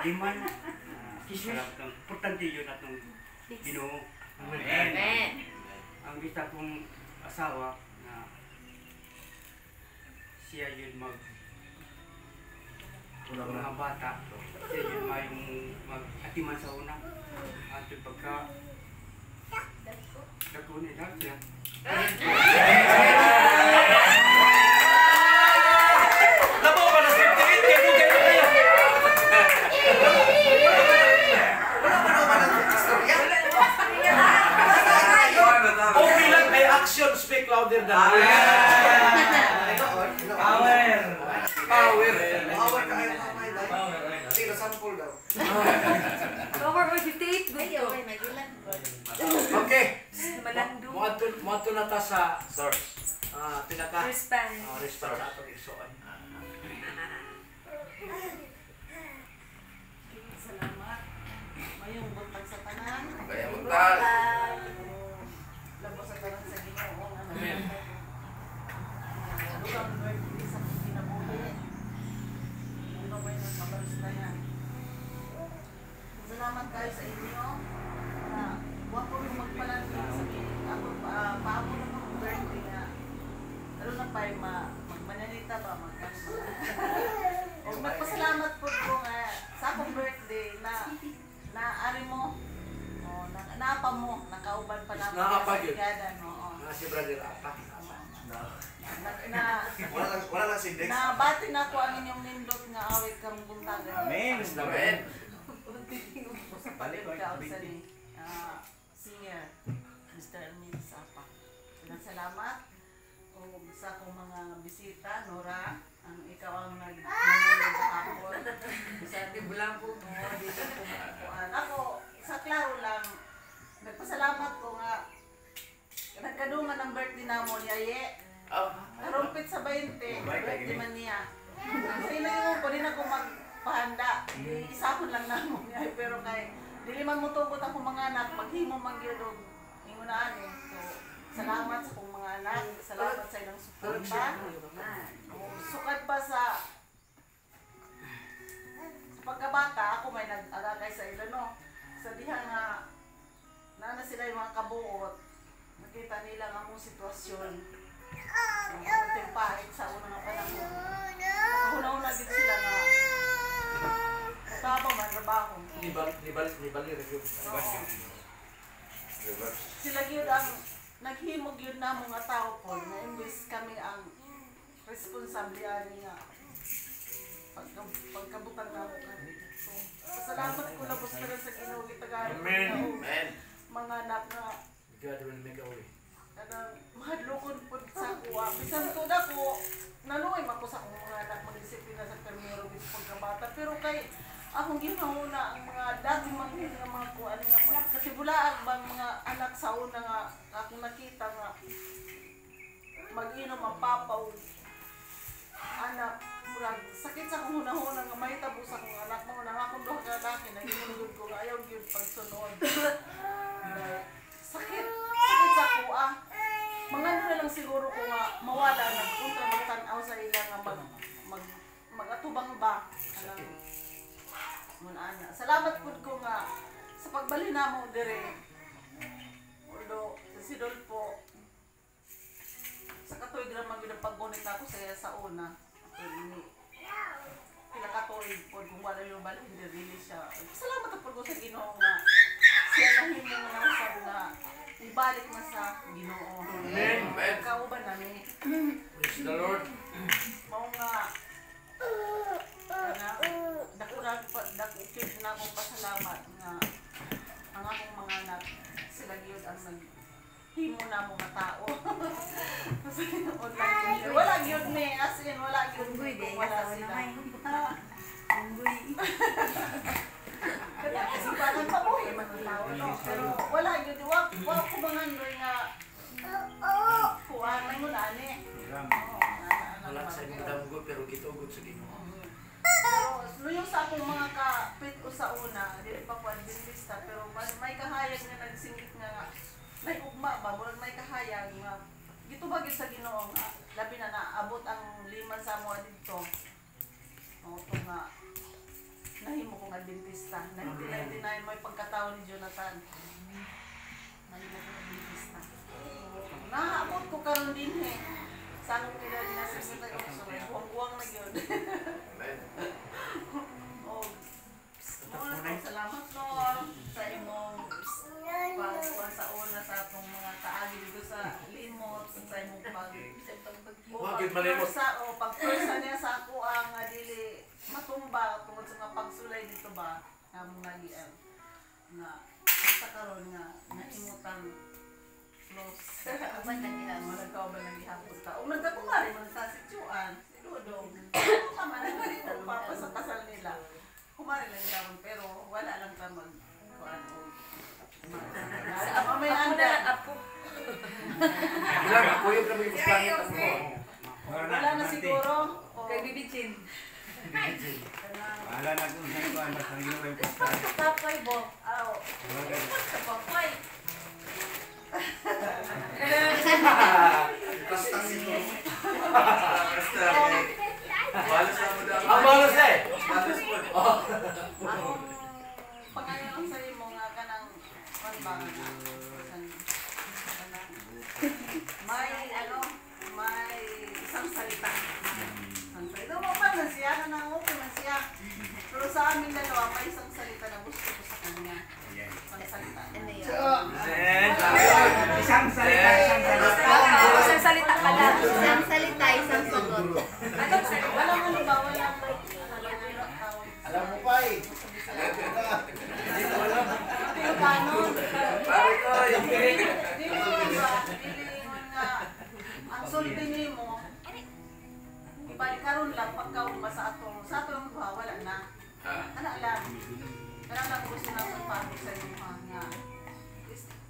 Liman. Importante yun atong Ginoo. Amen. Ang isa kong asawa na siya yun mga bata. Siya yun mag-atiman sa una. At yung pagka dakunin na siya. Nabawa ka na 58, kaya mo kayo kaya. Okay lang, may action speak louder than words. Power. Power. Power ka ayaw kamay daw. Sige, sample daw. Power 58, good to. Okay. Malandong. Muadto na ta sa source. Pinaka Response. response sa atong igsoon. Salamat. Mayong buntag sa tanan. Kaya buntag. Labos sa tanan sa Ginoo. Amen. Lugang birthday sa kinabuhi. Ano ba yung mabalista niya? Salamat kayo sa inyo. Na huwag ko yung magpalanting sa kinig. Ako paabo na ng birthday na. Ano na pa yung magmananita ba? O magpasalamat po ko nga sa akong birthday na naari mo. O naapa mo. Nakauban pa naman. Naapa yun. Oo. Si brother Apa. Wala lang si Dex. Nabati na ko ang inyong nindot nga awit kang buntagan. Amen. Amen. Balik ka sa ni singer Mr. Elmin Sapa. Salamat o sa akong mga bisita, Nora, ang ikaw ang nag-nanonood ako. Sa Tibulang po mo, dito po makukuhan. Ako, sa klaro lang, nagpasalamat ko nga nagkadungan ng birthday na mo, Yaye. Narumpit sa 20, birthday man niya. Kasi inayon ko, din ako magpahanda. Isa ko lang na mo niya, pero kay dili man mo tugot ako mga anak, maghimo man gyud og ingunaan eh. So, salamat sa akong mga anak, salamat sa ilang suporta. Sukad pa sa pagkabata, ako may nag-alakay sa ilo, no? Sa diha nga, na sila yung mga kabuot, nakita nila ang among sitwasyon. Ang konting pahit sa unang nga panahon. Nakahuna-una din sila na matapang man trabaho. Nibali review. Sila yun ang naghimog yun na mga tao po na imbis kami ang responsablyan niya pagkabutan na mo kami. So, salamat ko labos ka rin sa Ginoo gitagaan. Amen. Mga anak na God will make a way. mahadlokon po sa kuwa. Bisan to na ko, naluoy man ko sa akong mga anak mag-disiplina sa permero bis pagkabata. Pero kay akong ginahuna ang mga dati manghid nga mga kuan nga mga katibulaag bang mga anak sa una nga akong nakita nga mag-inom ang papaw anak murag sakit sa akong hunahuna nga may tabo sa akong anak mo nang akong duha ka lalaki naginulod ko nga ayaw gyud pagsunod. Sakit sa kuha. Mga ano na lang siguro ko nga mawala na kontra magtanaw sa ila nga mag-atubang ba anang munana. Salamat pud ko nga sa pagbali namo dire. Although sa Sidolfo sa katuig ra man gyud paggunit ako sa una. Ni pila katuig pud kung wala yung balik dili siya. Salamat pud ko sa Ginoo nga siya nahimo nga usab nga ibalik na sa Ginoo. Amen. Kauban nami. Praise the Lord. Mao nga dakukit na akong pasalamat nga ang akong mga anak sila gyud ang naghimo na mo nga tao. Kasi online wala gyud ni as in wala gyud kung wala sila. Unggoy. Kaya kasi parang pabuhay man ang tao, no? Pero wala gyud wa ko bangan nga kuan may muna ni. Wala sa imong damgo pero gitugot sa Ginoo. Pero yung sa akong mga kapit ko sa una, dili pa po Adventista, pero may kahayag na nagsingit nga may ugma ba, murag may kahayag nga gito ba gyud sa Ginoo nga labi na naabot ang lima sa mo dito. O to nga nahimo kong Adventista. 1999 mo yung pagkatao ni Jonathan. Nahimo kong Adventista. Naabot ko karon din eh. Sa akong nila din nasa sa tayo. Buwang-buwang na yun. Salamat Lord sa imong pagkuhan sa una sa atong mga kaagi dito sa limot, sa imong pagpursa niya sa ako ang dili matumba tungod sa mga pagsulay dito ba ang mga lian na sa karon nga naimutan close. Ang malagaw ba nang gihapon ta? Ug nagkakumari man sa sitwaan, si Dudong. Tama na dito papa sa kasal nila. Kumari lang gawon pero wala lang ta mag kuan o may anda Apo. Ilang ako yung kami pangit ako. wala na siguro o Kay Bibichin. Wala na kung saan ko ang masangino yung pagkain. tapay bo aw sa papay Basta nito. Balas na mo daw. Ang balas eh! Balas po. akong pangayon sa imo nga kanang panbangan may isang salita. Isang salita. Mo pa na siya, nanangupo na siya. Pero sa amin dalawa, may isang salita na gusto ko sa kanya. Isang salita. Isang salita, isang salita. Isang salita ka lang. Isang salita, isang sagot. Anong salita? Walang ano ba? Walang tawag. Alam mo pa eh. Pilipano. Pare ko, Di mo ba? Pilingon nga. Ang sulti nimo. Ibalik karon lang pagkauma sa atong ba wala na. Ana lang. Kaya lang gusto na sa pano sa iyo nga.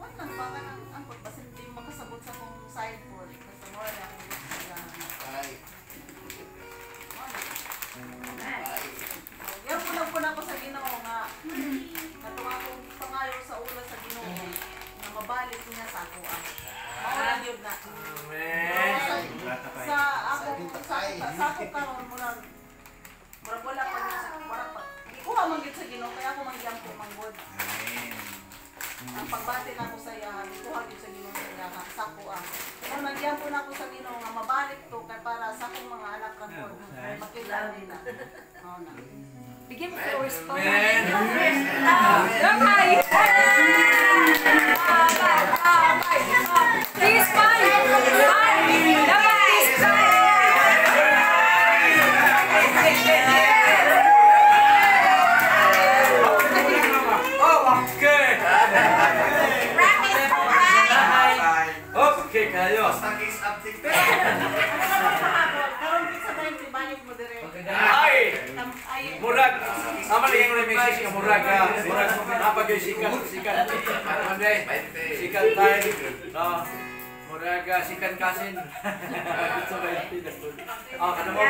Wala lang ba ka nang angkot basta hindi makasabot sa kong sideboard. Basta mo na ako gusto niya. Ay. Yan po na ako sa Ginoo nga. Natuwa akong pangayo sa ulo sa Ginoo na mabalik niya sa ako. Maulang yun na. Sa ako karon murag wala pa yun sa wala pa. Ikuha man gyud sa Ginoo kaya ako mangyam ko manggod. Ang pagbati na ako sa iya, ikuha gyud sa Ginoo sa iya sa ako. Kaya mangyam ko na ako sa Ginoo nga mabalik to kay para sa akong mga anak ra ko makita nila. Mao na. Bigyan mo flowers pa. Amen. Damay! Please, bye! Damay! Okay. Okay kayo. Basta kiss up TikTok. Karon sa time balik mo dire. Ay! Ay, Murag. Sama lang yung remix ka murag. Murag apa gyud sikat. Sikat tayo. Murag sikat kasin. Ah, ano mo?